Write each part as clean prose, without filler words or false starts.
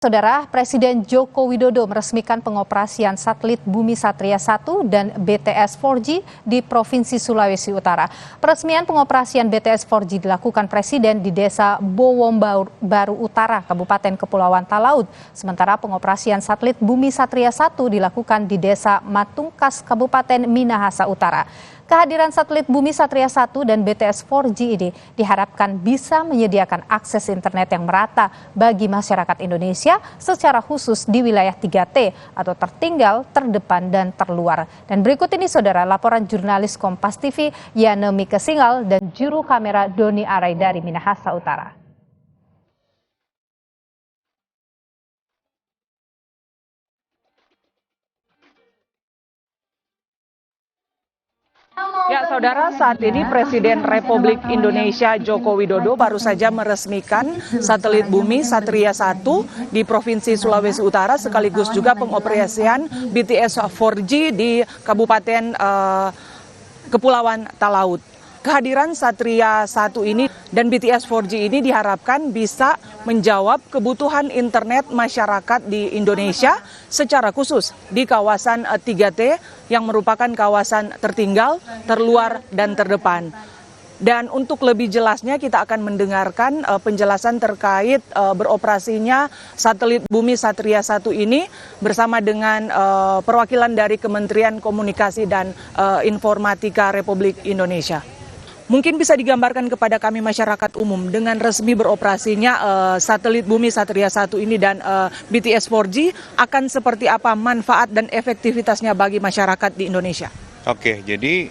Saudara, Presiden Joko Widodo meresmikan pengoperasian satelit Bumi Satria 1 dan BTS 4G di Provinsi Sulawesi Utara. Peresmian pengoperasian BTS 4G dilakukan Presiden di Desa Bowombaru Utara, Kabupaten Kepulauan Talaud. Sementara pengoperasian satelit Bumi Satria 1 dilakukan di Desa Matungkas, Kabupaten Minahasa Utara. Kehadiran satelit Bumi Satria 1 dan BTS 4G ini diharapkan bisa menyediakan akses internet yang merata bagi masyarakat Indonesia secara khusus di wilayah 3T atau tertinggal, terdepan, dan terluar. Dan berikut ini saudara laporan jurnalis Kompas TV Yanemi Kesingal dan juru kamera Doni Arai dari Minahasa Utara. Ya, saudara, saat ini Presiden Republik Indonesia Joko Widodo baru saja meresmikan satelit Bumi Satria 1 di Provinsi Sulawesi Utara, sekaligus juga pengoperasian BTS 4G di Kabupaten Kepulauan Talaud. Kehadiran Satria 1 ini dan BTS 4G ini diharapkan bisa menjawab kebutuhan internet masyarakat di Indonesia secara khusus di kawasan 3T yang merupakan kawasan tertinggal, terluar, dan terdepan. Dan untuk lebih jelasnya kita akan mendengarkan penjelasan terkait beroperasinya satelit Bumi Satria 1 ini bersama dengan perwakilan dari Kementerian Komunikasi dan Informatika Republik Indonesia. Mungkin bisa digambarkan kepada kami masyarakat umum dengan resmi beroperasinya satelit Bumi Satria 1 ini dan BTS 4G akan seperti apa manfaat dan efektivitasnya bagi masyarakat di Indonesia? Oke, jadi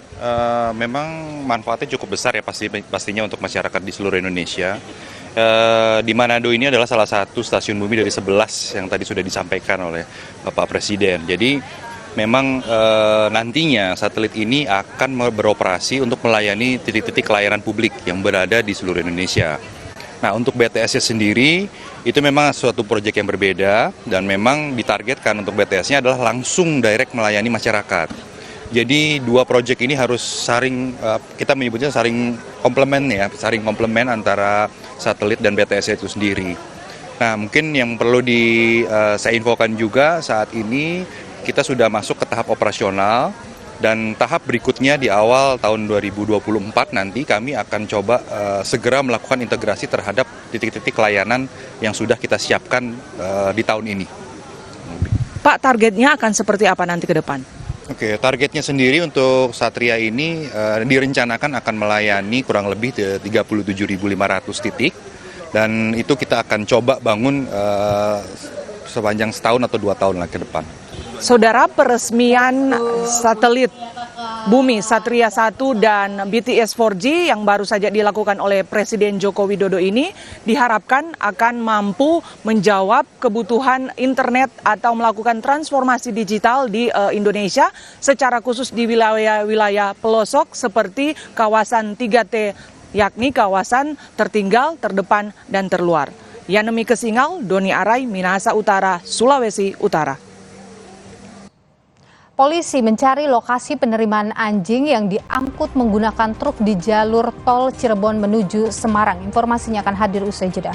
memang manfaatnya cukup besar ya pastinya untuk masyarakat di seluruh Indonesia. Di Manado ini adalah salah satu stasiun bumi dari 11 yang tadi sudah disampaikan oleh Bapak Presiden. Jadi memang nantinya satelit ini akan beroperasi untuk melayani titik-titik layanan publik yang berada di seluruh Indonesia. Nah, untuk BTS-nya sendiri itu memang suatu proyek yang berbeda dan memang ditargetkan untuk BTS-nya adalah langsung direct melayani masyarakat. Jadi dua proyek ini harus kita menyebutnya saling komplement antara satelit dan BTS itu sendiri. Nah, mungkin yang perlu saya infokan juga saat ini kita sudah masuk ke tahap operasional dan tahap berikutnya di awal tahun 2024 nanti kami akan coba segera melakukan integrasi terhadap titik-titik layanan yang sudah kita siapkan di tahun ini. Pak, targetnya akan seperti apa nanti ke depan? Oke, targetnya sendiri untuk Satria ini direncanakan akan melayani kurang lebih 37.500 titik dan itu kita akan coba bangun sepanjang setahun atau 2 tahun lagi ke depan. Saudara, peresmian satelit Bumi Satria 1 dan BTS 4G yang baru saja dilakukan oleh Presiden Joko Widodo ini diharapkan akan mampu menjawab kebutuhan internet atau melakukan transformasi digital di Indonesia secara khusus di wilayah-wilayah pelosok seperti kawasan 3T, yakni kawasan tertinggal, terdepan, dan terluar. Yanemi Kesingal, Doni Arai, Minahasa Utara, Sulawesi Utara. Polisi mencari lokasi penerimaan anjing yang diangkut menggunakan truk di jalur tol Cirebon menuju Semarang. Informasinya akan hadir usai jeda.